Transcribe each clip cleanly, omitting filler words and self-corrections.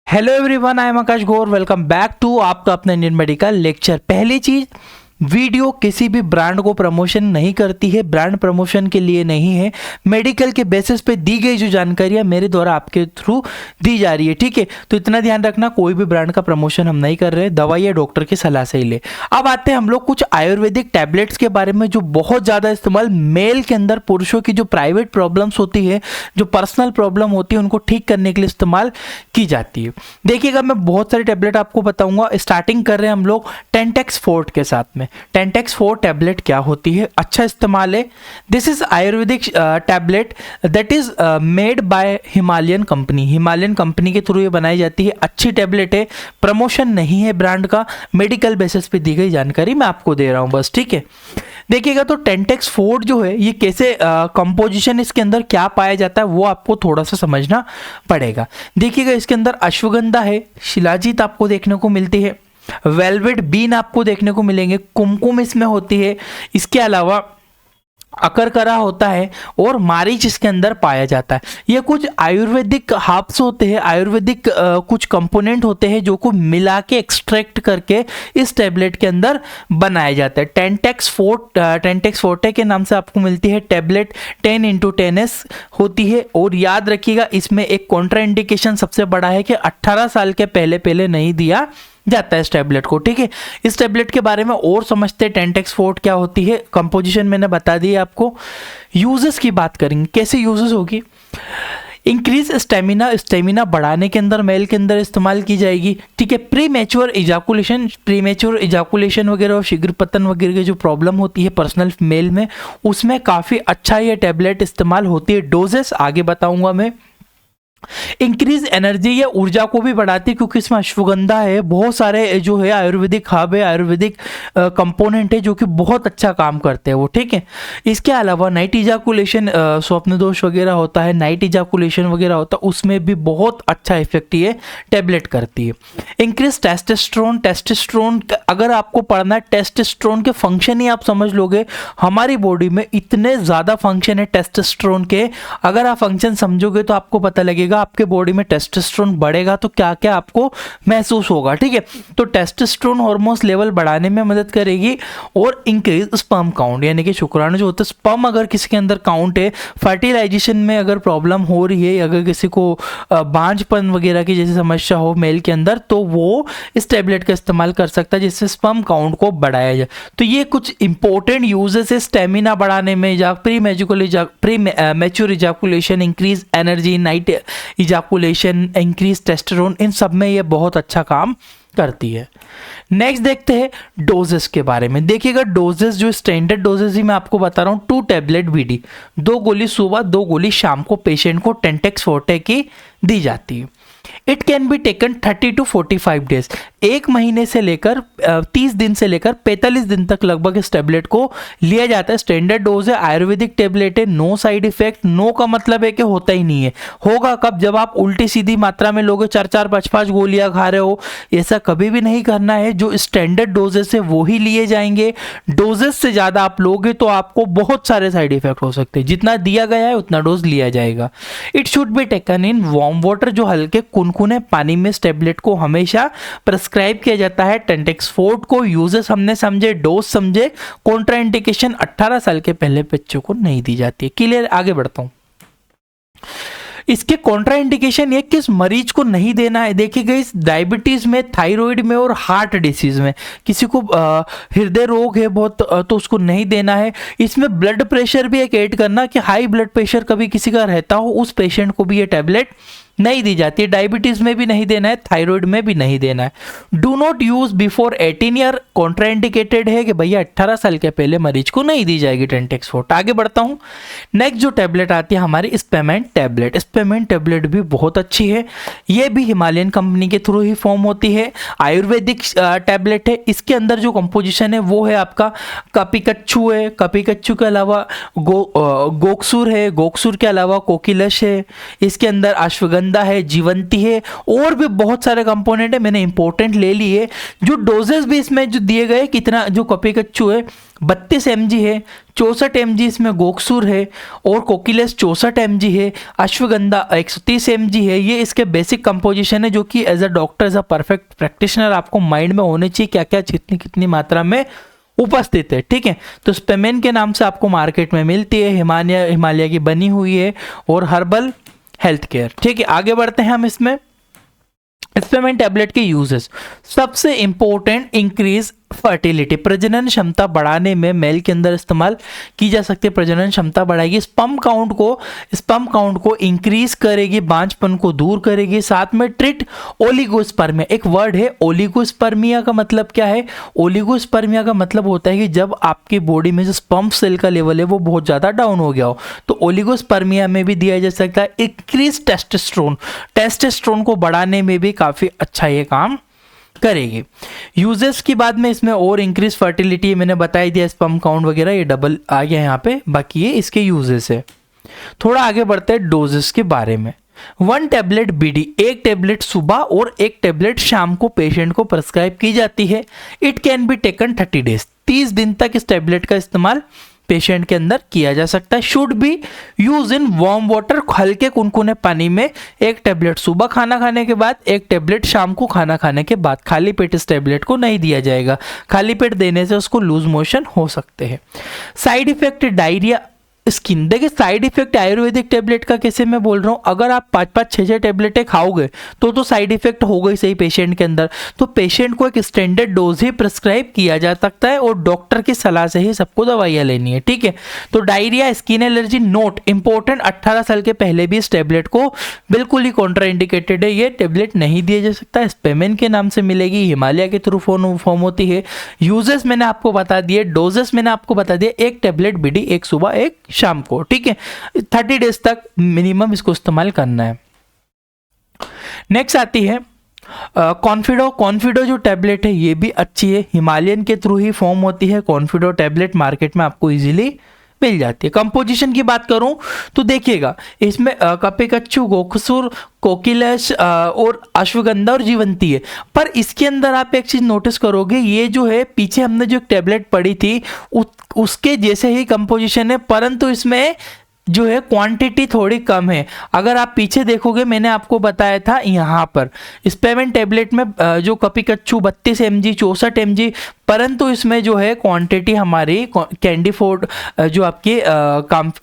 Hello everyone, I am Akash Gaur. Welcome back to आपका अपना Indian medical lecture. पहली चीज, वीडियो किसी भी ब्रांड को प्रमोशन नहीं करती है, ब्रांड प्रमोशन के लिए नहीं है। मेडिकल के बेसिस पे दी गई जो जानकारियां मेरे द्वारा आपके थ्रू दी जा रही है, ठीक है। तो इतना ध्यान रखना, कोई भी ब्रांड का प्रमोशन हम नहीं कर रहे, दवाई या डॉक्टर की सलाह से ही ले। अब आते हैं हम लोग कुछ आयुर्वेदिक टैबलेट्स के बारे में जो बहुत ज़्यादा इस्तेमाल मेल के अंदर, पुरुषों की जो प्राइवेट प्रॉब्लम्स होती है, जो पर्सनल प्रॉब्लम होती है, उनको ठीक करने के लिए इस्तेमाल की जाती है। देखिएगा, मैं बहुत सारी टैबलेट आपको बताऊंगा। स्टार्टिंग कर रहे हैं हम लोग टेंटेक्स फोर्ट के साथ में। टेंटेक्स फोर्ट टैबलेट क्या होती है, अच्छा इस्तेमाल है। This is Ayurvedic tablet that is made by Himalayan company. Himalayan company के थ्रू ये बनाई जाती है। अच्छी टैबलेट है, प्रमोशन नहीं है ब्रांड का, मेडिकल बेसिस पे दी गई जानकारी मैं आपको दे रहा हूं बस, ठीक है। देखिएगा, तो टेंटेक्स फोर्ट जो है ये कैसे कंपोजिशन, इसके अंदर क्या पाया जाता है वो आपको थोड़ा सा समझना पड़ेगा। देखिएगा, इसके अंदर अश्वगंधा है, शिलाजीत आपको देखने को मिलती है, वेलवेट बीन आपको देखने को मिलेंगे, कुमकुम इसमें होती है, इसके अलावा अकरकरा होता है और मारीच इसके अंदर पाया जाता है। ये कुछ आयुर्वेदिक हर्ब्स होते हैं, आयुर्वेदिक कुछ कंपोनेंट होते हैं जो को मिला के एक्सट्रैक्ट करके इस टैबलेट के अंदर बनाया जाता है। टेंटेक्स फोर्टे के नाम से आपको मिलती है टैबलेट। 10x10s होती है। और याद रखिएगा, इसमें एक कॉन्ट्रा इंडिकेशन सबसे बड़ा है कि 18 साल के पहले नहीं दिया जाता है इस टैबलेट को, ठीक है। इस टैबलेट के बारे में और समझते हैं, टेंटेक्स फोर्ट क्या होती है, कंपोजिशन मैंने बता दी आपको। यूजेस की बात करेंगे, कैसे यूजेस होगी। इंक्रीज स्टेमिना बढ़ाने के अंदर, मेल के अंदर इस्तेमाल की जाएगी, ठीक है। प्री मैच्योर इजाकुलेशन वगैरह और शीघ्र पतन वगैरह की जो प्रॉब्लम होती है पर्सनल मेल में, उसमें काफ़ी अच्छा ये टैबलेट इस्तेमाल होती है। डोजेस आगे बताऊंगा मैं। इंक्रीज एनर्जी, या ऊर्जा को भी बढ़ाती है क्योंकि इसमें अश्वगंधा है, बहुत सारे जो है आयुर्वेदिक हब है, आयुर्वेदिक कंपोनेंट है जो कि बहुत अच्छा काम करते हैं वो, ठीक है। इसके अलावा नाइट इजाकुलेशन, स्वप्न दोष वगैरह होता है, नाइट इजाकुलेशन वगैरह होता है, उसमें भी बहुत अच्छा इफेक्ट ये टैबलेट करती है। इंक्रीज टेस्टोस्टेरोन अगर आपको पढ़ना है, टेस्टोस्टेरोन के फंक्शन ही आप समझ लोगे। हमारी बॉडी में इतने ज़्यादा फंक्शन है टेस्टोस्टेरोन के, अगर आप फंक्शन समझोगे तो आपको पता लगेगा आपके बॉडी में टेस्टोस्टेरोन बढ़ेगा तो क्या क्या आपको महसूस होगा, ठीक है। तो टेस्टोस्टेरोन हार्मोन्स लेवल बढ़ाने में मदद करेगी। और इंक्रीज स्पर्म काउंट, यानी कि शुक्राणु जो होता है, स्पर्म अगर किसी के अंदर काउंट है, फर्टिलाइजेशन में अगर प्रॉब्लम हो रही है, अगर किसी को बांझपन वगैरह की जैसी समस्या हो मेल के अंदर, तो वो इस टैबलेट का इस्तेमाल कर सकता है जिससे स्पर्म काउंट को बढ़ाया जाए। तो ये कुछ इंपॉर्टेंट यूजेस है स्टेमिना बढ़ाने में, premature ejaculation, increase energy, night ejaculation, increase testosterone, इन सब में ये बहुत अच्छा काम करती है। नेक्स्ट देखते हैं डोजेस के बारे में। देखिएगा, डोजेस जो स्टैंडर्ड डोजेस ही मैं आपको बता रहा हूँ, 2 टैबलेट बीडी, 2 गोली सुबह, 2 गोली शाम को पेशेंट को टेंटेक्स फोर्टे की दी जाती है। It can be taken 30 to 45 days, 1 महीने से लेकर 30 दिन से लेकर 45 दिन तक लगभग इस टैबलेट को लिया जाता है। स्टैंडर्ड डोज है, आयुर्वेदिक टैबलेट है, नो साइड इफेक्ट। नो का मतलब है कि होता ही नहीं है। होगा कब, जब आप उल्टी सीधी मात्रा में लोगे, 4-4 5-5 गोलियां खा रहे हो, ऐसा कभी भी नहीं करना है। जो स्टैंडर्ड डोजेस है वो ही लिए जाएंगे। डोजेस से ज़्यादा आप लोगे तो आपको बहुत सारे साइड इफेक्ट हो सकते हैं। जितना दिया गया है उतना डोज लिया जाएगा। It should be taken in warm water, जो हल्के कुनकुने पानी में इस टैबलेट को हमेशा प्रेस्क्राइब किया जाता है। टेंटेक्स फोर्ट को यूजेस हमने समझे, डोज समझे, कॉन्ट्राइंडिकेशन 18 साल के पहले बच्चों को नहीं दी जाती है। क्लियर, आगे बढ़ता हूं। इसके कॉन्ट्राइंडिकेशन ये किस मरीज को नहीं देना है। देखिएगा, इस डायबिटीज में, थायराइड में और हार्ट डिसीज में, किसी को हृदय रोग है बहुत तो उसको नहीं देना है। इसमें ब्लड प्रेशर भी एक ऐड करना कि हाई ब्लड प्रेशर कभी किसी का रहता हो, उस पेशेंट को भी ये टैबलेट नहीं दी जाती है। डायबिटीज में भी नहीं देना है, थायराइड में भी नहीं देना है। Do not use before 18 year, contraindicated है कि भैया 18 साल के पहले मरीज को नहीं दी जाएगी टेंटेक्स फोर्ट। आगे बढ़ता हूं। नेक्स्ट जो टैबलेट आती है हमारी स्पेमेंट टैबलेट। स्पेमेंट टैबलेट भी बहुत अच्छी है, ये भी हिमालयन कंपनी के थ्रू ही फॉर्म होती है। आयुर्वेदिक टैबलेट है। इसके अंदर जो कंपोजिशन है वो है आपका कपिकच्चू है, कपिकच्चू के अलावा गोक्सुर है, गोक्सुर के अलावा कोकिलश है, इसके अंदर अश्वगंधा अश्वगंधा है, जीवंती है, और भी बहुत सारे कंपोनेंट है, मैंने इंपॉर्टेंट ले लिए। जो डोजेस भी इसमें जो दिए गए, कितना जो कपिकच्चू है 32 mg है, 64 mg इसमें गोक्सूर है, और कोकिलेस 64 mg है, अश्वगंधा 130 mg है। ये इसके बेसिक कंपोजिशन है, जो कि as a doctor, as a perfect practitioner आपको माइंड में होने चाहिए क्या क्या कितनी कितनी मात्रा में उपस्थित है, ठीक है। तो स्पेमेन के नाम से आपको मार्केट में मिलती है, हिमालय की बनी हुई है, और हर्बल हेल्थ केयर, ठीक है। आगे बढ़ते हैं हम इसमें। स्पेमेन टैबलेट के यूजेस, सबसे इंपॉर्टेंट इंक्रीज फर्टिलिटी, प्रजनन क्षमता बढ़ाने में मेल के अंदर इस्तेमाल की जा सकती है। प्रजनन क्षमता बढ़ाएगी, स्पर्म काउंट को इंक्रीज करेगी, बांझपन को दूर करेगी। साथ में ट्रीट ओलिगोस्पर्मिया, एक वर्ड है ओलिगोस्पर्मिया, का मतलब क्या है? ओलिगोस्पर्मिया का मतलब होता है कि जब आपकी बॉडी में जो स्पर्म सेल का लेवल है वो बहुत ज्यादा डाउन हो गया हो, तो ओलिगोस्पर्मिया में भी दिया जा सकता है। इंक्रीज टेस्टोस्टेरोन को बढ़ाने में भी काफी अच्छा ये काम करेगी। यूजेस की बाद में इसमें और इंक्रीज फर्टिलिटी मैंने बताई दिया, स्पर्म काउंट वगैरह ये डबल आ गया यहाँ पे, बाकी ये इसके यूजेस है। थोड़ा आगे बढ़ते हैं डोजेस के बारे में। 1 टैबलेट बीडी, एक टैबलेट सुबह और एक टैबलेट शाम को पेशेंट को प्रिस्क्राइब की जाती है। It can be taken 30 days, 30 दिन तक इस टैबलेट का इस्तेमाल पेशेंट के अंदर किया जा सकता है। Should be use in warm water, हल्के कुनकुने पानी में। एक टैबलेट सुबह खाना खाने के बाद, एक टैबलेट शाम को खाना खाने के बाद। खाली पेट इस टैबलेट को नहीं दिया जाएगा, खाली पेट देने से उसको लूज मोशन हो सकते हैं। Side effect diarrhoea, skin. देखिए साइड इफेक्ट आयुर्वेदिक टैबलेट का कैसे मैं बोल रहा हूँ, अगर आप 5-5 6-6 टैबलेटें खाओगे तो साइड इफेक्ट हो गई सही पेशेंट के अंदर, तो पेशेंट को एक स्टैंडर्ड डोज ही प्रिस्क्राइब किया जा सकता है, और डॉक्टर की सलाह से ही सबको दवाइयाँ लेनी है, ठीक है। तो diarrhoea, skin allergy, note important, 18 साल के पहले भी इस टैबलेट को बिल्कुल ही कॉन्ट्राइंडिकेटेड है, ये टैबलेट नहीं दिया जा सकता। स्पेमेन के नाम से मिलेगी, हिमालय के थ्रू फॉर्म होती है। यूजेस मैंने आपको बता दिए, डोजेस मैंने आपको बता दिया, एक टैबलेट बीडी, एक सुबह एक शाम को, ठीक है। 30 डेज तक मिनिमम इसको इस्तेमाल करना है। नेक्स्ट आती है कॉन्फिडो जो टैबलेट है ये भी अच्छी है, हिमालयन के थ्रू ही फॉर्म होती है। कॉन्फिडो टैबलेट मार्केट में आपको इजीली मिल जाती है। कंपोजिशन की बात करूं तो देखिएगा इसमें कपिकच्चू, गोखसूर, कोकिलेश और अश्वगंधा और जीवंती है। पर इसके अंदर आप एक चीज नोटिस करोगे, ये जो है पीछे हमने जो टैबलेट पढ़ी थी उसके जैसे ही कंपोजिशन है, परंतु इसमें जो है क्वांटिटी थोड़ी कम है। अगर आप पीछे देखोगे, मैंने आपको बताया था यहाँ पर स्पेमेन टैबलेट में जो कपिकच्चू 32 mg 64 mg, परंतु इसमें जो है क्वांटिटी हमारी कैंडीफोर्ड जो आपकी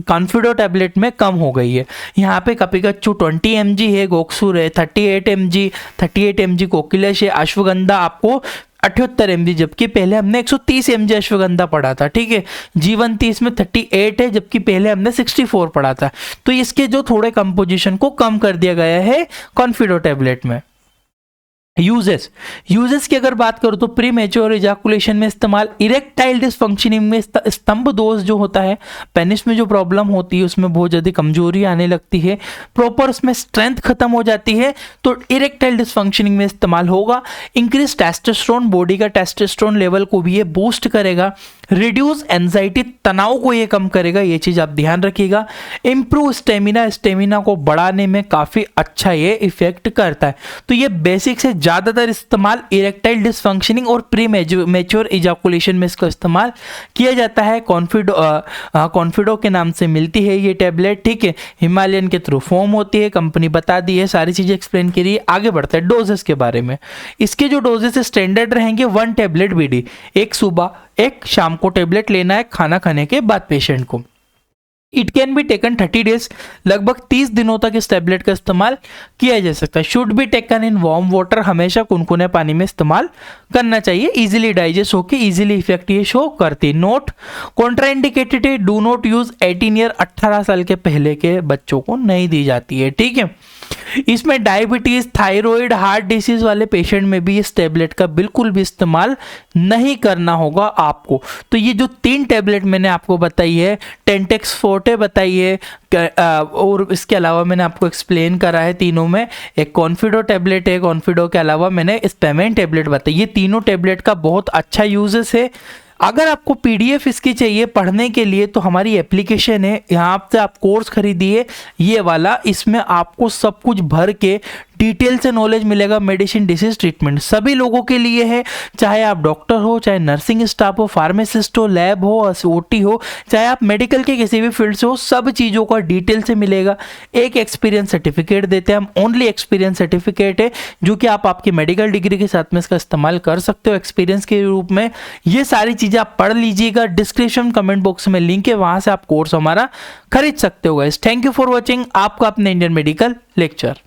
कॉन्फिडो टैबलेट में कम हो गई है। यहाँ पे कपिकच्चू 20 mg है, गोक्सूर है 38 mg कोकिलेश है, अश्वगंधा आपको 78 mg, जबकि पहले हमने 130 mg अश्वगंधा पढ़ा था, ठीक है। जीवंती इसमें 38 है, जबकि पहले हमने 64 पढ़ा था। तो इसके जो थोड़े कंपोजिशन को कम कर दिया गया है कॉन्फिडो टैबलेट में। यूजेस की अगर बात करूं तो प्री मैच्योर इजैकुलेशन में इस्तेमाल, इरेक्टाइल डिसफंक्शनिंग में, स्तंभ दोष जो होता है, पेनिस में जो प्रॉब्लम होती है उसमें बहुत ज्यादा कमजोरी आने लगती है, प्रॉपर उसमें स्ट्रेंथ खत्म हो जाती है, तो इरेक्टाइल डिसफंक्शनिंग में इस्तेमाल होगा। इंक्रीज टेस्टोस्टेरोन, बॉडी का टेस्टोस्टेरोन लेवल को भी ये बूस्ट करेगा। रिड्यूस एंजाइटी, तनाव को ये कम करेगा, ये चीज आप ध्यान रखिएगा। इंप्रूव स्टेमिना को बढ़ाने में काफी अच्छा ये इफेक्ट करता है। तो ये बेसिक से ज्यादातर इस्तेमाल इरेक्टाइल डिसफंक्शनिंग और प्री मैच्योर इजैकुलेशन में इसका इस्तेमाल किया जाता है। कॉन्फिडो के नाम से मिलती है ये टैबलेट, ठीक है। हिमालयन के थ्रू फॉर्म होती है, कंपनी बता दी है, सारी चीजें एक्सप्लेन करी। आगे बढ़ते हैं डोजेस के बारे में। इसके जो डोजेस स्टैंडर्ड रहेंगे 1 टैबलेट बीडी, एक सुबह एक शाम को टैबलेट लेना है खाना खाने के बाद पेशेंट को। It can be taken 30 days, लगभग 30 दिनों तक इस टैबलेट का इस्तेमाल किया जा सकता है। Should be taken in warm water, हमेशा कुनकुने पानी में इस्तेमाल करना चाहिए। इजीली डाइजेस्ट होकर इजीली इफेक्ट ये शो करती है। नोट कॉन्ट्राइंडिकेटेड है, डू नॉट यूज 18 ईयर, 18 साल के पहले के बच्चों को नहीं दी जाती है, ठीक है। इसमें डायबिटीज, थायराइड, हार्ट डिसीज वाले पेशेंट में भी इस टैबलेट का बिल्कुल भी इस्तेमाल नहीं करना होगा आपको। तो ये जो 3 टैबलेट मैंने आपको बताई है, टेंटेक्स फोर्टे बताई है, और इसके अलावा मैंने आपको एक्सप्लेन करा है तीनों में, एक कॉन्फिडो टैबलेट है, कॉन्फिडो के अलावा मैंने स्पेमेन टैबलेट बताई। ये तीनों टैबलेट का बहुत अच्छा यूजेस है। अगर आपको पीडीएफ इसकी चाहिए पढ़ने के लिए तो हमारी एप्लीकेशन है, यहाँ से आप कोर्स खरीदिए ये वाला, इसमें आपको सब कुछ भर के डिटेल से नॉलेज मिलेगा। मेडिसिन डिसीज ट्रीटमेंट सभी लोगों के लिए है, चाहे आप डॉक्टर हो, चाहे नर्सिंग स्टाफ हो, फार्मासिस्ट हो, लैब हो, ओटी हो, चाहे आप मेडिकल के किसी भी फील्ड से हो, सब चीज़ों का डिटेल से मिलेगा। एक एक्सपीरियंस सर्टिफिकेट देते हैं हम, ओनली एक्सपीरियंस सर्टिफिकेट है जो कि आप आपकी मेडिकल डिग्री के साथ में इसका इस्तेमाल कर सकते हो एक्सपीरियंस के रूप में। ये सारी चीज़ें आप पढ़ लीजिएगा, डिस्क्रिप्शन कमेंट बॉक्स में लिंक है, वहां से आप कोर्स हमारा खरीद सकते हो guys. Thank you for watching आपका अपने इंडियन मेडिकल लेक्चर।